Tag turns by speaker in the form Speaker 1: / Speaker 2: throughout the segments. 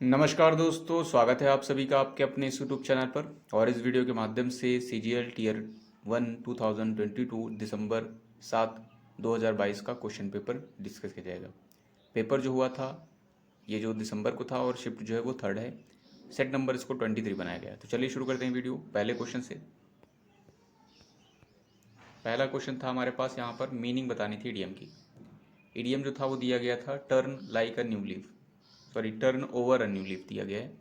Speaker 1: नमस्कार दोस्तों, स्वागत है आप सभी का आपके अपने इस यूट्यूब चैनल पर। और इस वीडियो के माध्यम से सीजीएल टीयर 1 2022 दिसंबर 7 2022 का क्वेश्चन पेपर डिस्कस किया जाएगा। पेपर जो हुआ था ये जो दिसंबर को था और शिफ्ट जो है वो 3rd है। सेट नंबर इसको 23 बनाया गया है। तो चलिए शुरू करते हैं वीडियो पहले क्वेश्चन से। पहला क्वेश्चन था हमारे पास, यहाँ पर मीनिंग बतानी थी इडियम की। इडियम जो था वो दिया गया था turn like a new leaf, sorry turn over a new leaf दिया गया है।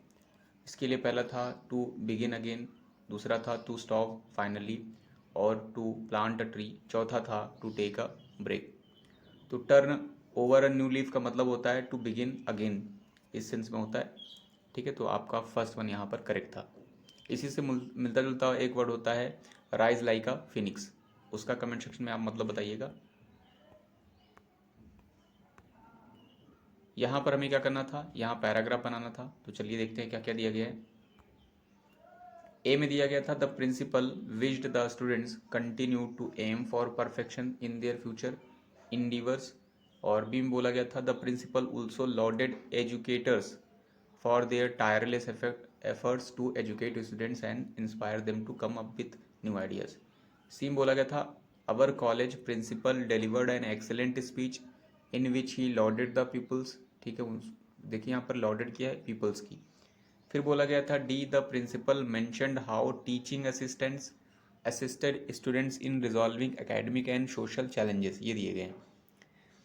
Speaker 1: इसके लिए पहला था टू बिगिन अगेन, दूसरा था टू स्टॉप फाइनली और टू प्लांट अ ट्री, चौथा था टू टेक अ ब्रेक। तो turn over a new leaf का मतलब होता है टू बिगिन अगेन, इस सेंस में होता है। ठीक है, तो आपका फर्स्ट वन यहाँ पर करेक्ट था। इसी से मिलता जुलता एक वर्ड होता है राइज लाइक अ फिनिक्स, उसका कमेंट सेक्शन में आप मतलब बताइएगा। यहाँ पर हमें क्या करना था, यहाँ पैराग्राफ बनाना था। तो चलिए देखते हैं क्या क्या दिया गया है। ए में दिया गया था the principal wished the students continue to aim for perfection in their future endeavours. और बी में बोला गया था the principal also lauded educators for their tireless efforts to educate students and inspire them to come up with new ideas. C में बोला गया था our college principal delivered an excellent speech in which he lauded the peoples. ठीक है, देखिए यहाँ पर loaded किया है पीपल्स की। फिर बोला गया था डी the principal mentioned how teaching assistants assisted students in resolving academic and social challenges, ये दिए गए हैं।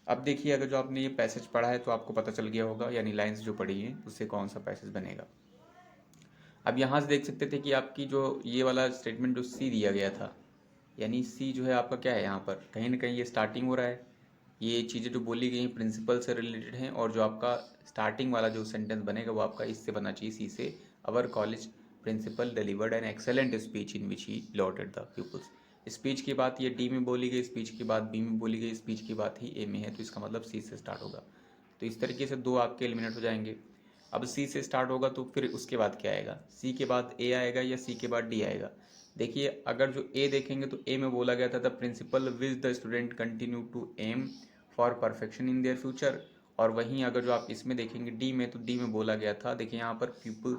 Speaker 1: अब देखिए, अगर जो आपने ये पैसेज पढ़ा है तो आपको पता चल गया होगा, यानी लाइंस जो पढ़ी हैं उससे कौन सा पैसेज बनेगा। अब यहाँ से देख सकते थे कि आपकी जो ये वाला स्टेटमेंट जो सी दिया गया था, यानी सी जो है आपका क्या है, यहाँ पर कहीं ना कहीं ये स्टार्टिंग हो रहा है। ये चीज़ें जो बोली गई प्रिंसिपल से रिलेटेड हैं, और जो आपका स्टार्टिंग वाला जो सेंटेंस बनेगा वो आपका इससे बनना चाहिए, सी से। Our college principal delivered an excellent speech in which he lauded the peoples. Speech की बात ये डी में बोली गई, स्पीच की बात बी में बोली गई, स्पीच की बात ही ए में है, तो इसका मतलब सी से स्टार्ट होगा। तो इस तरीके से दो आपके एलिमिनेट हो जाएंगे। अब सी से स्टार्ट होगा तो फिर उसके बाद क्या आएगा, सी के बाद ए आएगा या सी के बाद डी आएगा। देखिए, अगर जो ए देखेंगे तो ए में बोला गया था the principal wishes the student continue to aim for perfection in their future. और वहीं अगर जो आप इसमें देखेंगे डी में, तो डी में बोला गया था, देखिए यहाँ पर पीपल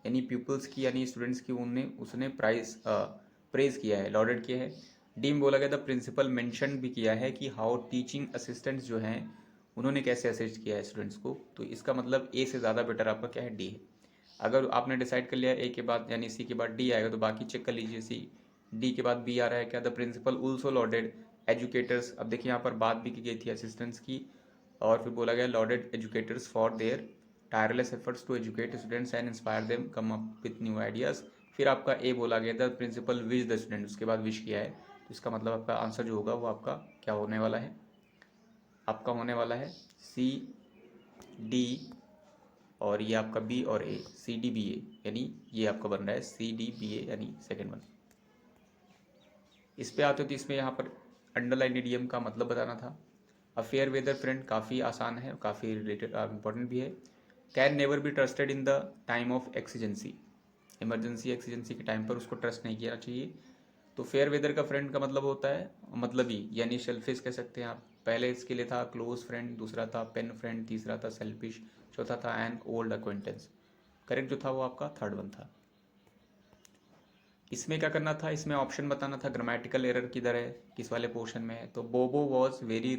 Speaker 1: यानी पीपल्स की यानी स्टूडेंट्स की उनने उसने प्रेज किया है, लॉडेड किया है। डी में बोला गया था प्रिंसिपल मेंशन भी किया है कि हाउ टीचिंग असिस्टेंट्स जो हैं उन्होंने कैसे असिस्ट किया है स्टूडेंट्स को। तो इसका मतलब ए से ज़्यादा बेटर आपका क्या है, डी है। अगर आपने डिसाइड कर लिया ए के बाद यानी सी के बाद डी आएगा, तो बाकी चेक कर लीजिए। सी डी के बाद बी आ रहा है क्या, the principal also lauded educators. अब देखिए यहाँ पर बात भी की गई थी असिस्टेंट्स की, और फिर बोला गया lauded educators for their tireless efforts to educate students and inspire them come up with new ideas. फिर आपका ए बोला गया the principal wish the student, उसके बाद विश किया है। तो इसका मतलब आपका आंसर जो होगा वो आपका क्या होने वाला है, आपका होने वाला है सी डी, और ये आपका बी और ए, सी डी बी ए, यानी ये आपका बन रहा है सी डी बी ए, यानी सेकेंड वन। इस पे आते हो तो इसमें यहाँ पर अंडरलाइन इडियम का मतलब बताना था। अ फेयर वेदर फ्रेंड काफ़ी आसान है, काफ़ी रिलेटेड इंपॉर्टेंट भी है। Can never be trusted in the time of exigency, emergency exigency के टाइम पर उसको ट्रस्ट नहीं किया चाहिए। तो फेयर वेदर का फ्रेंड का मतलब होता है मतलब ही, यानी शेल्फिश कह सकते हैं आप। पहले इसके लिए था क्लोज फ्रेंड, दूसरा था पेन फ्रेंड, तीसरा था सेल्फिश, चौथा था एन ओल्ड अक्वेंटेंस। करेक्ट जो था वो आपका थर्ड वन था। इसमें क्या करना था, इसमें ऑप्शन बताना था ग्रामेटिकल एरर किधर है, किस वाले पोर्शन में है। तो Bobo was very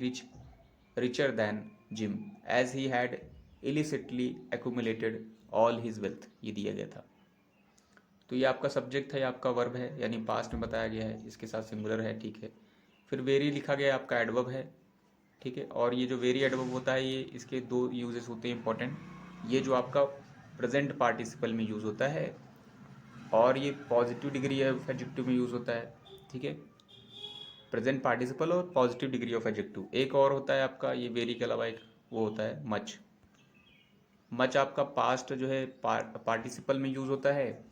Speaker 1: richer than Jim as he had illicitly accumulated all his wealth, ये दिया गया था। तो ये आपका सब्जेक्ट है, ये आपका वर्ब है, यानी पास्ट में बताया गया है, इसके साथ सिंगुलर है, ठीक है। फिर वेरी लिखा गया आपका एडवर्ब है, ठीक है। और ये जो वेरी एडवर्ब होता है, ये इसके दो यूजेस होते हैं इंपॉर्टेंट। ये जो आपका प्रेजेंट पार्टिसिपल में यूज़ होता है, और ये पॉजिटिव डिग्री ऑफ एडजेक्टिव में यूज़ होता है, ठीक है। प्रेजेंट पार्टिसिपल और पॉजिटिव डिग्री ऑफ एडजेक्टिव। एक और होता है आपका ये वेरी के अलावा, एक वो होता है मच। मच आपका पास्ट जो है पार्टिसिपल में यूज़ होता है,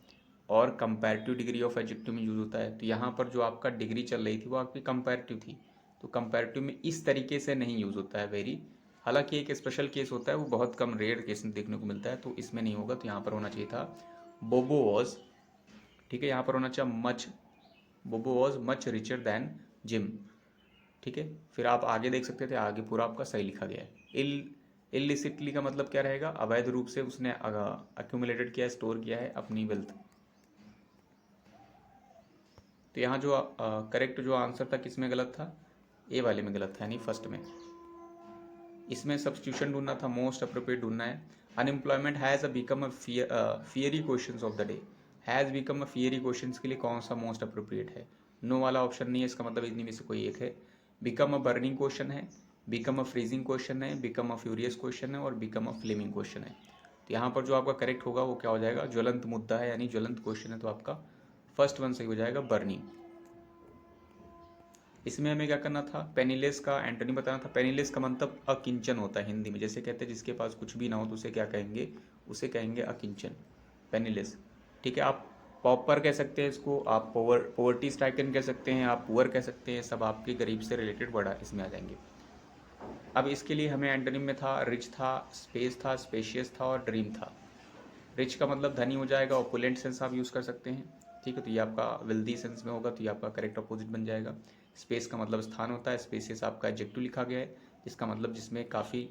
Speaker 1: और कंपैरेटिव डिग्री ऑफ एडजेक्टिव में यूज़ होता है। तो यहाँ पर जो आपका डिग्री चल रही थी वो आपकी कंपैरेटिव थी, तो कंपैरेटिव में इस तरीके से नहीं यूज़ होता है वेरी। हालांकि एक स्पेशल केस होता है, वो बहुत कम रेयर केस में देखने को मिलता है, तो इसमें नहीं होगा। तो यहाँ पर होना चाहिए था बोबो वॉज, ठीक है। यहाँ पर होना चाहिए much, Bobo was much richer than Jim, ठीक है। फिर आप आगे देख सकते थे, आगे पूरा आपका सही लिखा गया है। इल इलिसिटली का मतलब क्या रहेगा, अवैध रूप से उसने अक्यूमुलेटेड किया है, स्टोर किया है अपनी वेल्थ। तो यहाँ जो करेक्ट जो आंसर था किसमें गलत था, ए वाले में गलत था, यानी फर्स्ट में। इसमें सब्स्टिट्यूशन ढूंढना था, मोस्ट अप्रोप्रिएट ढूंढना है। Unemployment has become a fiery question of the day. Has become a fiery question के लिए कौन सा मोस्ट अप्रोप्रिएट है, नो वाला ऑप्शन नहीं है, इसका मतलब इन्हीं में से कोई एक है। बिकम अ बर्निंग क्वेश्चन है, बिकम अ फ्रीजिंग क्वेश्चन है, बिकम अ फ्यूरियस क्वेश्चन है, और बिकम अ फ्लेमिंग क्वेश्चन है। तो यहाँ पर जो आपका करेक्ट होगा वो क्या हो जाएगा, ज्वलंत मुद्दा है यानी ज्वलंत क्वेश्चन है, तो आपका फर्स्ट वन सही हो जाएगा, बर्निंग। इसमें हमें क्या करना था, पेनीलेस का एंटोनी बताना था। पेनीलेस का मतलब अकिंचन होता है हिंदी में, जैसे कहते हैं जिसके पास कुछ भी ना हो तो उसे क्या कहेंगे, उसे कहेंगे अकिंचन, पेनीलेस। ठीक है, आप पॉपर कह सकते हैं इसको, आप पोवर्टी स्ट्राइकन कह सकते हैं, आप पुअर कह सकते हैं, सब आपके गरीब से रिलेटेड वर्ड इसमें आ जाएंगे। अब इसके लिए हमें एंटोनिम में था, रिच था, स्पेस था, स्पेशियस था, और ड्रीम था। रिच का मतलब धनी हो जाएगा, ओपुलेंट सेंस आप यूज़ कर सकते हैं। ठीक है, तो ये आपका वेल्दी सेंस में होगा, तो ये आपका करेक्ट अपोजिट बन जाएगा। स्पेस का मतलब स्थान होता है, स्पेसियस आपका एडजेक्टिव लिखा गया है, जिसका मतलब जिसमें काफ़ी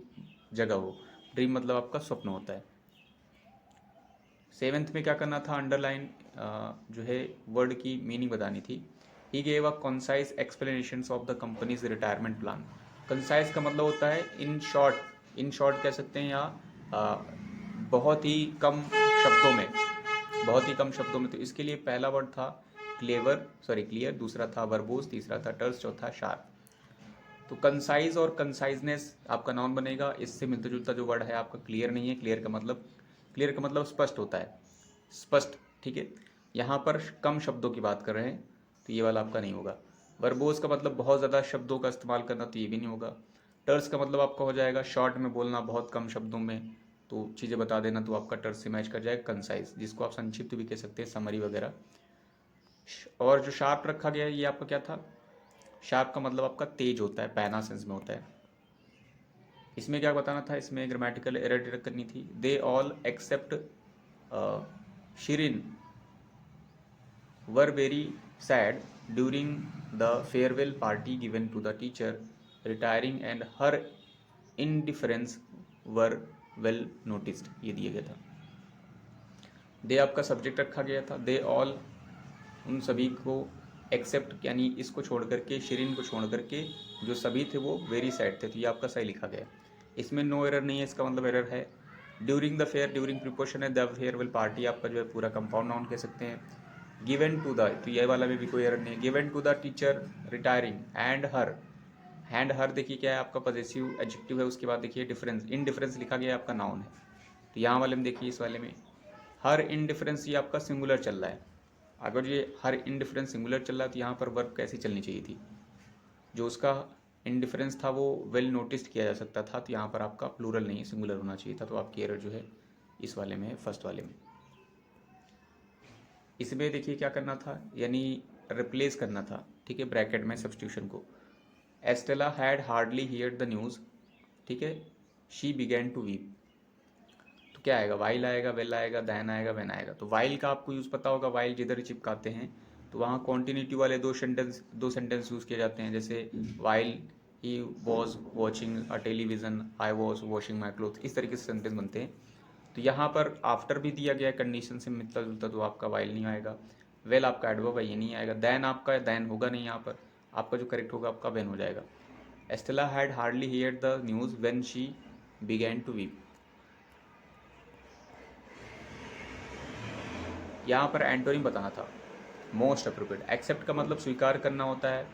Speaker 1: जगह हो। ड्रीम मतलब आपका स्वप्न होता है। सेवेंथ में क्या करना था, अंडरलाइन जो है वर्ड की मीनिंग बतानी थी। He gave a concise explanation of the companies retirement plan. Concise का मतलब होता है इन शॉर्ट, इन शॉर्ट कह सकते हैं, या बहुत ही कम शब्दों में, बहुत ही कम शब्दों में। तो इसके लिए पहला वर्ड था क्लियर, दूसरा था वर्बोस, तीसरा था टर्स, चौथा शार्प। तो कंसाइज और कंसाइजनेस आपका नाउन बनेगा। इससे मिलता जुलता जो वर्ड है आपका क्लियर नहीं है। क्लियर का मतलब स्पष्ट होता है, स्पष्ट। ठीक है, यहाँ पर कम शब्दों की बात कर रहे हैं, तो ये वाला आपका नहीं होगा। वर्बोस का मतलब बहुत ज़्यादा शब्दों का इस्तेमाल करना, तो ये भी नहीं होगा। टर्स का मतलब आपका हो जाएगा शॉर्ट में बोलना, बहुत कम शब्दों में तो चीज़ें बता देना, तो आपका टर्स से मैच कर जाएगा कंसाइज, जिसको आप संक्षिप्त भी कह सकते हैं, समरी वगैरह। और जो शार्प रखा गया है ये आपका क्या था, शार्प का मतलब आपका तेज होता है, पैना सेंस में होता है। इसमें क्या बताना था, इसमें ग्रामेटिकल एरर डिटेक्ट करनी थी। They all except Shirin were very sad during the farewell party given to the teacher retiring and her indifference were well noticed, ये दिया गया था। दे आपका सब्जेक्ट रखा गया था। दे ऑल उन सभी को, एक्सेप्ट यानी इसको छोड़ करके, शिरीन को छोड़ करके जो सभी थे वो वेरी सैड थे, तो ये आपका सही लिखा गया। इसमें नो एरर नहीं है, इसका मतलब एरर है। ड्यूरिंग द फेयर, ड्यूरिंग प्रिपोर्शन है, द फेयरवेल पार्टी आपका जो है पूरा कंपाउंड नाउन कह सकते हैं। गिवन टू द, तो ये वाला में भी कोई एरर नहीं है। Given to the teacher retiring and her, hand her देखिए क्या है आपका पॉजेसिव एडजेक्टिव है। उसके बाद देखिए डिफरेंस, इन डिफरेंस लिखा गया आपका नाउन है। तो यहाँ वाले में देखिए, इस वाले में हर इनडिफरेंस ये आपका सिंगुलर चल रहा है। अगर ये हर इनडिफरेंस सिंगुलर चल रहा है तो यहाँ पर वर्ब कैसी चलनी चाहिए थी, जो उसका इनडिफरेंस था वो वेल नोटिस्ड किया जा सकता था, तो यहाँ पर आपका प्लूरल नहीं सिंगुलर होना चाहिए था। तो आपकी एरर जो है इस वाले में है, फर्स्ट वाले में। इसमें देखिए क्या करना था, यानी रिप्लेस करना था। ठीक है, ब्रैकेट में सब्स्टिट्यूशन को। Estella had hardly heard the news, ठीक है, शी बिगैन टू वीप। तो क्या आएगा, वाइल आएगा, वेल आएगा, दैन आएगा, वेन आएगा। तो वाइल का आपको यूज़ पता होगा, वाइल जिधर चिपकाते हैं तो वहाँ कॉन्टिन्यूटी वाले दो सेंटेंस यूज़ किए जाते हैं। जैसे while he was watching a television I was washing my cloth, इस तरीके से सेंटेंस बनते हैं। तो यहाँ पर आफ्टर भी दिया गया कंडीशन से मिलता जुलता, तो आपका वाइल नहीं आएगा। वेल आपका एडवर्ब है, ये नहीं आएगा। दैन आपका दैन होगा नहीं, यहाँ पर आपका जो करेक्ट होगा आपका वेन हो जाएगा। Estella had hardly heard the news when she began to weep. यहाँ पर एंटोनिम बताना था, मोस्ट अप्रोप्रिएट। एक्सेप्ट का मतलब स्वीकार करना होता है,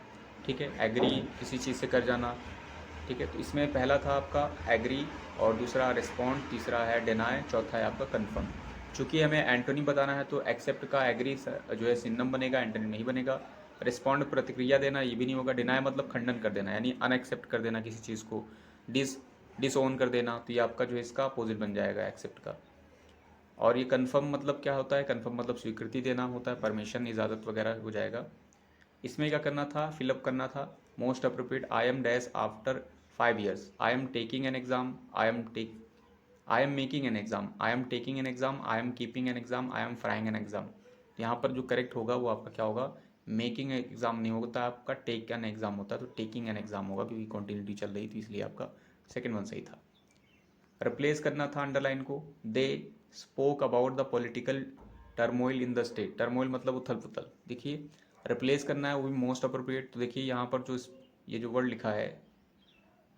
Speaker 1: ठीक है, एग्री किसी चीज़ से कर जाना, ठीक है। तो इसमें पहला था आपका एग्री, और दूसरा रिस्पॉन्ड, तीसरा है डिनाई, चौथा है आपका कन्फर्म। चूँकि हमें एंटोनिम बताना है तो एक्सेप्ट का एग्री जो है सिनोनिम बनेगा, एंटोनिम नहीं बनेगा। रिस्पॉन्ड प्रतिक्रिया देना, ये भी नहीं होगा। डिनाई मतलब खंडन कर देना, यानी अनएक्सेप्ट कर देना किसी चीज़ को, डिसओन कर देना, तो ये आपका जो है इसका अपोजिट बन जाएगा एक्सेप्ट का। और ये कन्फर्म मतलब क्या होता है, कन्फर्म मतलब स्वीकृति देना होता है, परमिशन, इजाज़त वगैरह हो जाएगा। इसमें क्या करना था, फिलअप करना था। Most appropriate, I am dash after 5 years, I am taking an exam, I am making an exam, I am taking an exam, I am keeping an exam, I am frying an exam. यहाँ पर जो correct होगा वो आपका क्या होगा, making exam नहीं होता, आपका टेक एन एग्जाम होता है, तो टेकिंग एन एग्जाम होगा, क्योंकि कॉन्टिन्यूटी चल रही थी, इसलिए आपका सेकेंड वन सही था। रिप्लेस करना था अंडरलाइन को, they spoke about the political turmoil in the state. Turmoil मतलब उथल पुथल। देखिए रिप्लेस करना है वो भी मोस्ट अप्रोप्रिएट। तो देखिए यहाँ पर जो ये जो वर्ड लिखा है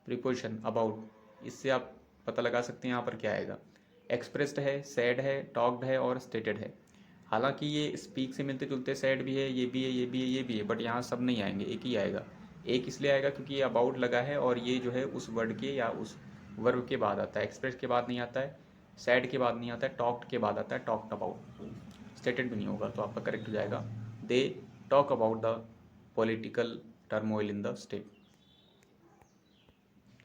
Speaker 1: प्रीपोजिशन अबाउट, इससे आप पता लगा सकते हैं यहाँ पर क्या आएगा। एक्सप्रेस्ड है, सैड है, टॉक्ड है और स्टेटेड है। हालांकि ये स्पीक से मिलते जुलते, सैड भी है, ये भी है, ये भी है, ये भी है, बट यहाँ सब नहीं आएंगे, एक ही आएगा। एक इसलिए आएगा क्योंकि ये अबाउट लगा है और ये जो है उस वर्ड के या उस वर्ब के बाद आता है। एक्सप्रेस के बाद नहीं आता है, सैड के बाद नहीं आता है, टॉक्ड के बाद आता है, टॉक्ड अबाउट। स्टेटेड भी नहीं होगा, तो आपका करेक्ट हो जाएगा they talk about the political turmoil in the state.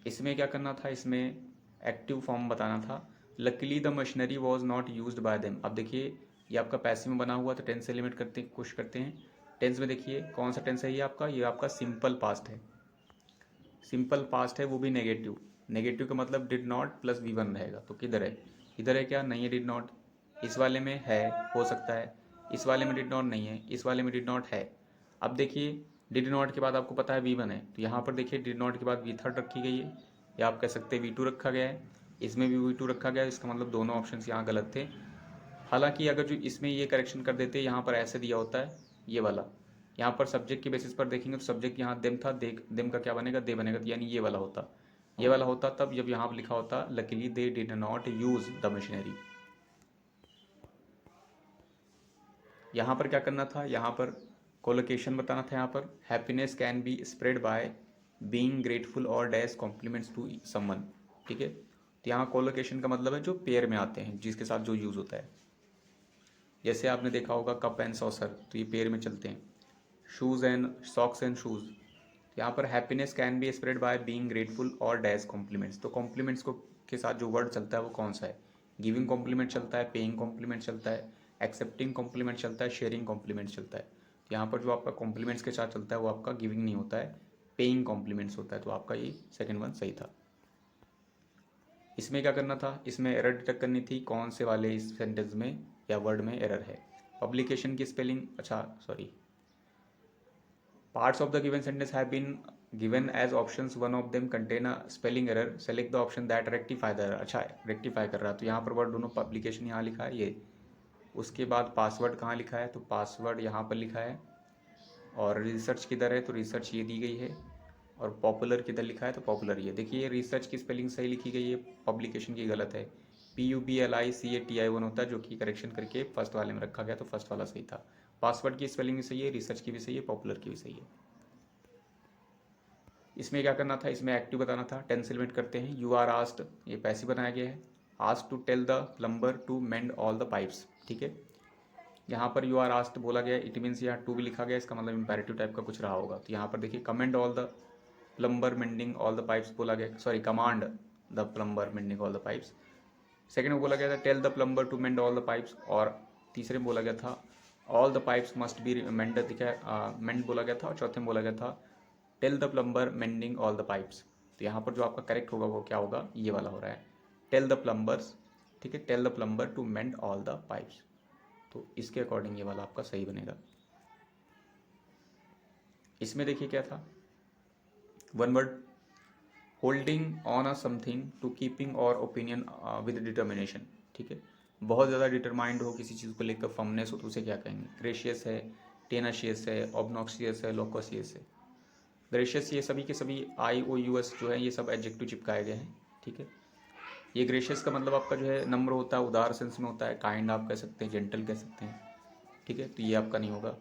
Speaker 1: इसमें क्या करना था, इसमें एक्टिव फॉर्म बताना था। Luckily the machinery was not use by them. अब देखिए ये आपका पैसिव में बना हुआ, तो टेंस से एलिमिनेट करते कोशिश करते हैं। टेंस में देखिए कौन सा टेंस है ये आपका सिंपल पास्ट है। सिंपल पास्ट है वो भी नेगेटिव। नेगेटिव का मतलब डिड नॉट प्लस V1 रहेगा। तो किधर है, इधर है क्या, नहीं है डिड नॉट। इस वाले में है, हो सकता है। इस वाले में डिड नॉट नहीं है, इस वाले में डिड नॉट है। अब देखिए डिड नॉट के बाद आपको पता है V1 है, तो यहाँ पर देखिए डिड नॉट के बाद V3 रखी गई है, या आप कह सकते हैं V2 रखा गया है। इसमें भी V2 रखा गया है, इसका मतलब दोनों ऑप्शन यहाँ गलत थे। हालांकि अगर जो इसमें ये करेक्शन कर देते, यहाँ पर ऐसे दिया होता है ये वाला, यहाँ पर सब्जेक्ट के बेसिस पर देखेंगे तो सब्जेक्ट यहाँ देम था, देम का क्या बनेगा, दे बनेगा, तो यानी ये वाला होता, ये वाला होता तब जब यहाँ पर लिखा होता luckily they did not use the machinery. यहाँ पर क्या करना था, यहाँ पर कोलोकेशन बताना था। यहाँ पर happiness can be spread by being grateful और डैश कॉम्प्लीमेंट्स टू समवन। ठीक है, तो यहाँ कोलोकेशन का मतलब है जो पेयर में आते हैं, जिसके साथ जो यूज़ होता है। जैसे आपने देखा होगा कप एंड सॉसर, तो ये पेयर में चलते हैं। Shoes and socks and shoes, यहाँ पर happiness can be spread by being grateful और डैश कॉम्प्लीमेंट्स। तो कॉम्प्लीमेंट्स को के साथ जो वर्ड चलता है वो कौन सा है, गिविंग कॉम्प्लीमेंट चलता है, पेइंग कॉम्प्लीमेंट चलता है, एक्सेप्टिंग कॉम्प्लीमेंट चलता है, शेयरिंग कॉम्प्लीमेंट चलता है। तो यहाँ पर जो आपका कॉम्प्लीमेंट्स के साथ चलता है वो आपका गिविंग नहीं होता है, पेइंग कॉम्प्लीमेंट्स होता है। तो आपका ये सेकेंड वन सही था। इसमें क्या करना था, इसमें एरर डिटेक्ट करनी थी, कौन से वाले इस सेंटेंस में या वर्ड में एरर है। पब्लिकेशन की स्पेलिंग, अच्छा sorry, parts of the given sentence have been given as options, one of them contain a spelling error, select the option that rectify the error. अच्छा रेक्टिफाई कर रहा है, तो यहाँ पर वर्ड दोनों, पब्लिकेशन यहाँ लिखा है ये, उसके बाद पासवर्ड कहाँ लिखा है, तो पासवर्ड यहाँ पर लिखा है, और रिसर्च किधर है, तो रिसर्च ये दी गई है, और पॉपुलर किधर लिखा है, तो पॉपुलर ये। देखिए रिसर्च की स्पेलिंग सही लिखी गई है, पब्लिकेशन की गलत है। PUBLICATI1 होता है, जो कि करेक्शन करके फर्स्ट वाले में रखा गया, तो फर्स्ट वाला सही था। पासवर्ड की स्पेलिंग भी सही है, रिसर्च की भी सही है, पॉपुलर की भी सही है। इसमें क्या करना था, इसमें एक्टिव बताना था। टेंस एलिमेंट करते हैं। यू आर आस्क्ड, ये पैसिव बनाया गया है। Asked to tell the plumber to mend all the pipes. ठीक है, यहाँ पर यू आर आस्क्ड बोला गया, इट मीन्स यहाँ टू भी लिखा गया, इसका मतलब इंपैरेटिव टाइप का कुछ रहा होगा। तो यहाँ पर देखिए commend all the plumber mending all the pipes बोला गया, sorry command the plumber mending all the pipes. Second में बोला गया था tell the plumber to mend all the pipes, और तीसरे में बोला गया था all the pipes must be mend, mend बोला गया था, और चौथे में बोला गया था tell the plumber mending all the pipes. तो यहाँ पर जो आपका करेक्ट होगा वो क्या होगा, ये वाला हो रहा है, टेल द प्लम्बर्स। ठीक है, tell the plumber to mend all the pipes. तो इसके अकॉर्डिंग ये वाला आपका सही बनेगा। इसमें देखिए क्या था, one word, holding on a something to keeping or opinion with determination. ठीक है, बहुत ज़्यादा डिटरमाइंड हो किसी चीज़ को लेकर, फर्मनेस हो, तो उसे क्या कहेंगे, ग्रेशियस है, टेनाशियस है, ऑब्नॉक्सियस है, लोकोसियस है। ग्रेशियस ये सभी के सभी IOUS जो है ये सब एडजेक्टिव चिपकाए गए हैं। ठीक है, ये ग्रेशियस का मतलब आपका जो है नम्र होता है, उदार सेंस में होता है, काइंड आप कह सकते हैं, जेंटल कह सकते हैं। ठीक है, तो ये आपका नहीं होगा।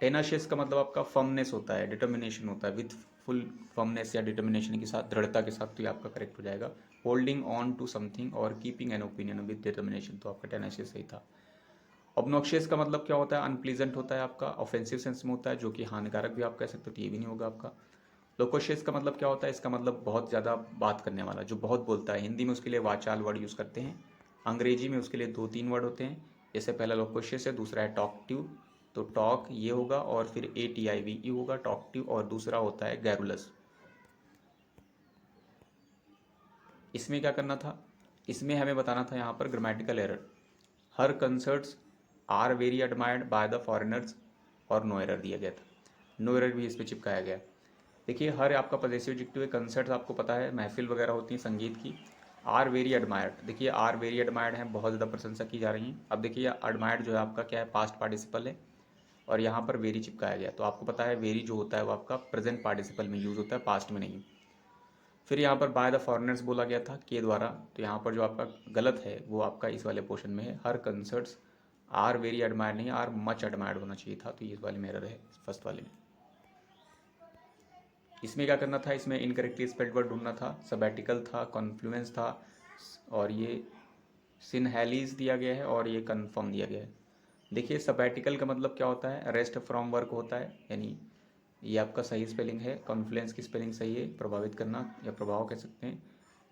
Speaker 1: टेनाशियस का मतलब आपका फर्मनेस होता है, डिटर्मिनेशन होता है, विथ फुल फर्मनेस या डिटर्मिनेशन के साथ, दृढ़ता के साथ, तो ये आपका करेक्ट हो जाएगा। होल्डिंग ऑन टू समथिंग और keeping an opinion with determination, तो आपका टेनाशियस सही था। ऑब्नॉक्शियस का मतलब क्या होता है, अनप्लीजेंट होता है आपका, ऑफेंसिव सेंस में होता है, जो कि हानिकारक भी आप कह सकते हो, तो ये भी नहीं होगा आपका। लोकोशियस का मतलब क्या होता है, इसका मतलब बहुत ज़्यादा बात करने वाला, जो बहुत बोलता है। हिंदी में उसके लिए वाचाल वर्ड यूज़ करते हैं, अंग्रेजी में उसके लिए 2-3 वर्ड होते हैं। जैसे पहला लोकोशियस है, दूसरा है टॉकटिव, तो टॉक ये होगा, और फिर ATIVE होगा टॉकटिव, और दूसरा होता है गैरुलस। इसमें क्या करना था, इसमें हमें बताना था यहाँ पर grammatical error. Her concerts are very admired by the foreigners, और नो एरर दिया गया था, नो एरर भी इस पर चिपकाया गया। देखिए हर आपका पॉजेसिव एडजेक्टिव है, कंसर्ट्स आपको पता है महफिल वगैरह होती हैं संगीत की। आर वेरी एडमायर्ड, देखिए आर वेरी एडमायर्ड है, बहुत ज़्यादा प्रशंसा की जा रही है। अब देखिए एडमायर्ड जो है आपका क्या है, पास्ट पार्टिसिपल है और यहाँ पर वेरी चिपकाया गया। तो आपको पता है वेरी जो होता है वो आपका प्रेजेंट पार्टिसिपल में यूज़ होता है, पास्ट में नहीं। फिर यहाँ पर बाय द फॉरेनर्स बोला गया था के द्वारा, तो यहाँ पर जो आपका गलत है वो आपका इस वाले पोर्शन में है। हर कंसर्ट्स आर वेरी एडमायर्ड नहीं, आर मच एडमायर्ड होना चाहिए था, तो ये इस वाले में एरर है, फर्स्ट वाले में। इसमें क्या करना था, इसमें इनकरेक्टली स्पेल्ड वर्ड ढूंढना था, सबैटिकल था, कॉन्फ्लुएंस था, और ये सिनहैलीज दिया गया है और ये कन्फर्म दिया गया है। देखिए सबैटिकल का मतलब क्या होता है, रेस्ट फ्रॉम वर्क होता है, यानी ये आपका सही स्पेलिंग है। कॉन्फ्लुएंस की स्पेलिंग सही है, प्रभावित करना या प्रभाव कह सकते हैं।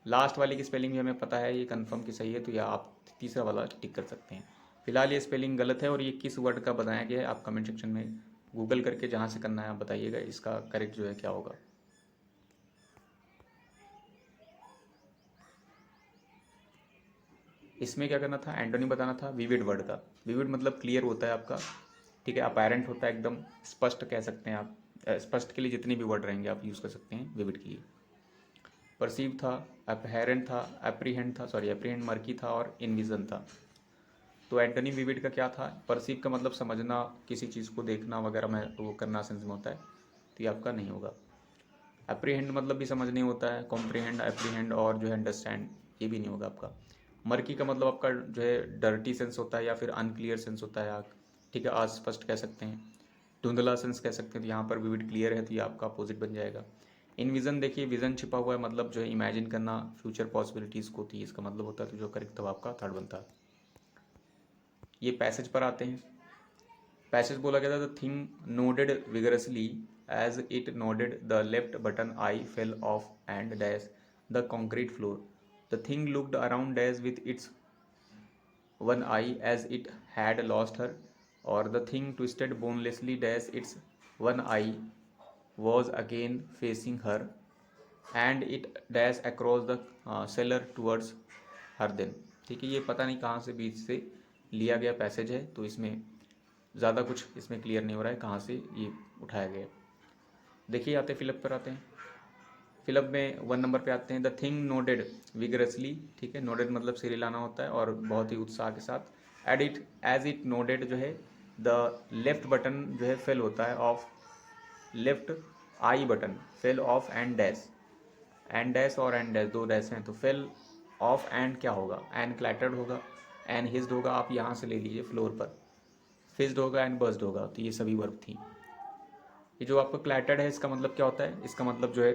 Speaker 1: लास्ट वाले की स्पेलिंग भी हमें पता है, ये कन्फर्म की सही है, तो या आप तीसरा वाला टिक कर सकते हैं। फिलहाल ये स्पेलिंग गलत है और ये किस वर्ड का बनाया गया है, आप कमेंट सेक्शन में गूगल करके जहाँ से करना है आप बताइएगा, इसका करेक्ट जो है क्या होगा। इसमें क्या करना था, एंटोनी बताना था विविड वर्ड का। विविड मतलब क्लियर होता है आपका, ठीक है, अपैरेंट होता है, एकदम स्पष्ट कह सकते हैं आप। स्पष्ट के लिए जितने भी वर्ड रहेंगे आप यूज़ कर सकते हैं विविड के लिए। परसीव था, अपहेरेंट था, एप्रीहेंड था, सॉरी एप्रीहेंड मर्की था, और इनविजन था। तो एंटोनी विविड का क्या था, परसीव का मतलब समझना, किसी चीज़ को देखना वगैरह में वो करना सेंस में होता है, तो ये आपका नहीं होगा। एप्रीहेंड मतलब भी समझ नहीं होता है, कॉम्प्रीहेंड, एप्रीहेंड और जो है अंडरस्टैंड, ये भी नहीं होगा आपका। मर्की का मतलब आपका जो है डर्टी सेंस होता है या फिर अनक्लियर सेंस होता है, आप ठीक है अस्पष्ट कह सकते हैं, धुंधला सेंस कह सकते हैं, तो यहाँ पर विविड क्लियर है, तो ये आपका अपोजिट बन जाएगा। इन विजन देखिए, विजन छिपा हुआ है, मतलब जो है इमेजिन करना फ्यूचर पॉसिबिलिटीज़ को, तो इसका मतलब होता है, तो जो करेक्ट था आपका थर्ड बनता है। ये पैसेज पर आते हैं। पैसेज बोला गया था, the thing nodded vigorously as it nodded the left button eye fell off and dash the concrete floor. The thing looked around dash with its one eye as it had lost her, और the thing twisted bonelessly dash its one eye was again facing her and it dash across the cellar towards her then। ठीक है, ये पता नहीं कहाँ से बीच से लिया गया पैसेज है, तो इसमें ज़्यादा कुछ इसमें क्लियर नहीं हो रहा है कहाँ से ये उठाया गया। देखिए आते फिलअप पर आते हैं। फिलअप में 1 नंबर पे आते हैं, द थिंग नोडेड विगरसली, ठीक है, नोडेड मतलब सिरे लाना होता है और बहुत ही उत्साह के साथ। एड इट नोडेड जो है, द लेफ्ट बटन जो है फेल होता है of, left I button fail off and dash, and dash और एंड डैश दो डैश हैं, तो फेल ऑफ एंड क्या होगा, एंड क्लैटर्ड होगा, एंड हिज्ड होगा, आप यहाँ से ले लीजिए फ्लोर पर, फिज्ड होगा, एंड बर्स्ट होगा, तो ये सभी वर्ब थी। ये जो आपका क्लैटर्ड है इसका मतलब क्या होता है, इसका मतलब जो है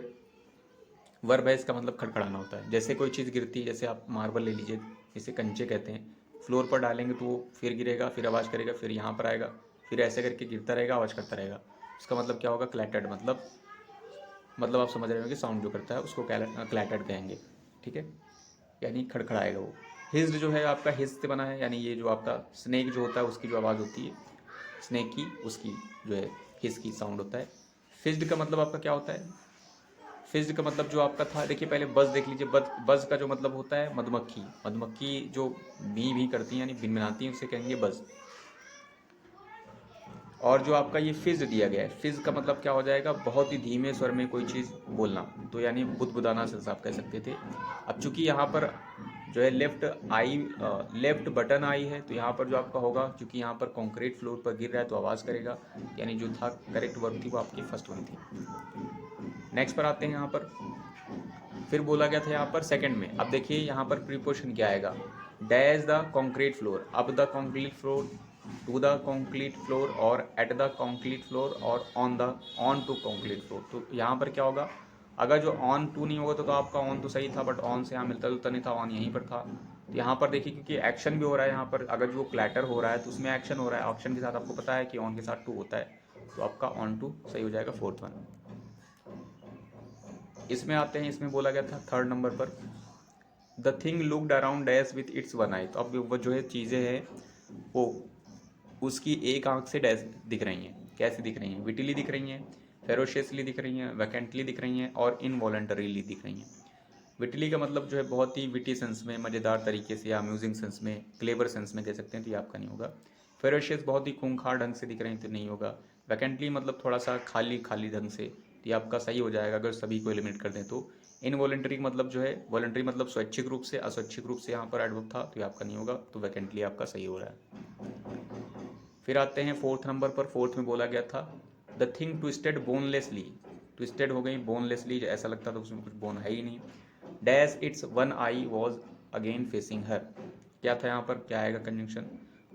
Speaker 1: वर्ब है, इसका मतलब खड़खड़ाना होता है। जैसे कोई चीज़ गिरती है, जैसे आप मार्बल ले लीजिए, इसे कंचे कहते हैं, फ्लोर पर डालेंगे तो वो फिर गिरेगा, फिर आवाज़ करेगा, फिर यहाँ पर आएगा, फिर ऐसे करके गिरता रहेगा, आवाज़ करता रहेगा। इसका मतलब क्या होगा, क्लैटर्ड, मतलब आप समझ रहे होंगे साउंड जो करता है उसको क्लैटर्ड कहेंगे, ठीक है, यानी खड़खड़ाएगा वो। हिज्ड जो है आपका हिज से बना है, यानी ये जो आपका स्नेक जो होता है उसकी जो आवाज़ होती है स्नेक की, उसकी जो है हिज की साउंड होता है। फिज्ड का मतलब आपका क्या होता है, फिज्ड का मतलब जो आपका था, देखिए पहले बज देख लीजिए, बज का जो मतलब होता है मधुमक्खी, मधुमक्खी जो भी करती हैं यानी भिनभिनाती हैं उसे कहेंगे बज। और जो आपका ये फिज दिया गया है, फिज का मतलब क्या हो जाएगा, बहुत ही धीमे स्वर में कोई चीज़ बोलना, तो यानी बुदबुदाना सेंस आप कह सकते थे। अब चूंकि यहाँ पर जो है लेफ्ट बटन आई है, तो यहाँ पर जो आपका होगा, क्योंकि यहाँ पर कंक्रीट फ्लोर पर गिर रहा है तो आवाज़ करेगा, यानी जो था करेक्ट वर्ब थी वो आपकी फर्स्ट वन थी। नेक्स्ट पर आते हैं, यहाँ पर फिर बोला गया था यहाँ पर सेकंड में। अब देखिए यहाँ पर प्रीपोजिशन क्या आएगा, डैश द कंक्रीट फ्लोर, अब the concrete floor, to the concrete floor, और एट द कंक्रीट फ्लोर, और ऑन टू कंक्रीट फ्लोर। तो यहाँ पर क्या होगा, अगर जो ऑन टू नहीं होगा तो आपका ऑन तो सही था, बट ऑन से यहाँ मिलता जुलता नहीं था, ऑन यहीं पर था। तो यहाँ पर देखिए क्योंकि एक्शन भी हो रहा है यहाँ पर, अगर जो क्लैटर हो रहा है तो उसमें एक्शन हो रहा है, एक्शन के साथ आपको पता है कि ऑन के साथ टू होता है, तो आपका ऑन टू सही हो जाएगा, फोर्थ वन। इसमें आते हैं, इसमें बोला गया था थर्ड नंबर पर, the thing looked around dash with its one eye. तो अब वो जो है चीज़ें हैं वो उसकी एक आंख से डैश दिख रही हैं, कैसे दिख रही हैं, विटिली दिख रही हैं, फेरोशियसली दिख रही हैं, वैकेंटली दिख रही हैं, और इनवॉलंटरीली दिख रही हैं। विटिली का मतलब जो है बहुत ही विटी सेंस में, मज़ेदार तरीके से, या अम्यूजिंग सेंस में, क्लेवर सेंस में कह सकते हैं, तो ये आपका नहीं होगा। फेरोशियस बहुत ही खूंखार ढंग से दिख रही हैं, तो नहीं होगा। वैकेंटली मतलब थोड़ा सा खाली खाली ढंग से, तो ये आपका सही हो जाएगा अगर सभी को एलिमिनेट कर दें तो। इनवॉलेंटरी मतलब जो है, वॉलेंटरी मतलब स्वैच्छिक रूप से, अस्वैच्छिक रूप से यहाँ पर एडवर्ब था, तो ये आपका नहीं होगा, तो वैकेंटली आपका सही हो रहा है। फिर आते हैं फोर्थ नंबर पर। फोर्थ में बोला गया था द थिंग ट्विस्टेड बोनलेसली, ट्विस्टेड हो गई बोनलेसली, ऐसा लगता था उसमें कुछ बोन है ही नहीं। Dash its one eye was again facing her, क्या था यहाँ पर, क्या आएगा कंजंक्शन,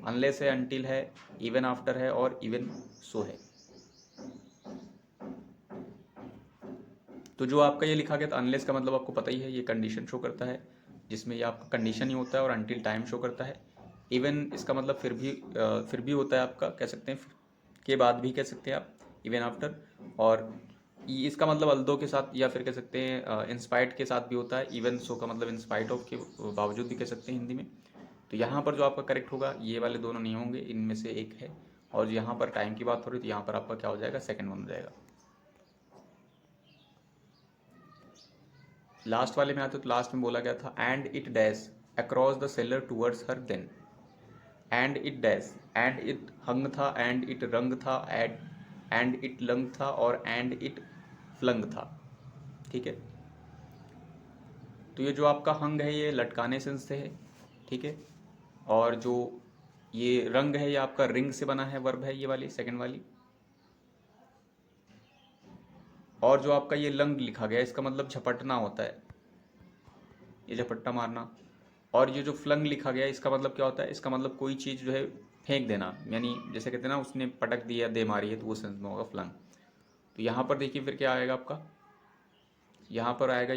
Speaker 1: अनलेस है, अनटिल है, इवन आफ्टर है और इवन सो है। तो जो आपका ये लिखा गया था अनलेस का मतलब आपको पता ही है, ये कंडीशन शो करता है, जिसमें ये आपका कंडीशन ही होता है, और अनटिल टाइम शो करता है। इवन इसका मतलब फिर भी होता है आपका, कह सकते हैं के बाद भी कह सकते हैं आप, इवन आफ्टर। और इसका मतलब अल्दो के साथ, या फिर कह सकते हैं इंस्पाइट के साथ भी होता है। इवन सो का मतलब इंस्पाइट ऑफ के बावजूद भी कह सकते हैं हिंदी में। तो यहाँ पर जो आपका करेक्ट होगा, ये वाले दोनों नहीं होंगे, इनमें से एक है। और यहाँ पर टाइम की बात हो रही है, तो यहाँ पर आपका क्या हो जाएगा, सेकेंड वन हो जाएगा। लास्ट वाले में आते तो लास्ट में बोला गया था and it dash across the cellar towards her then, and it dash, and it hung था, एंड इट रंग था, एंड इट लंग था, और एंड इट फ्लंग था। ठीक है, तो ये जो आपका हंग है ये लटकाने से है, ठीक है। और जो ये रंग है ये आपका रिंग से बना है, वर्ब है ये वाली, सेकंड वाली। और जो आपका ये लंग लिखा गया इसका मतलब झपटना होता है, ये झपट्टा मारना। और ये जो फ्लंग लिखा गया इसका मतलब क्या होता है, इसका मतलब कोई चीज़ जो है फेंक देना, यानी जैसे कहते हैं ना उसने पटक दिया, दे मारी है, तो वो सेंस में होगा फ्लंग। तो यहाँ पर देखिए फिर क्या आएगा आपका, यहाँ पर आएगा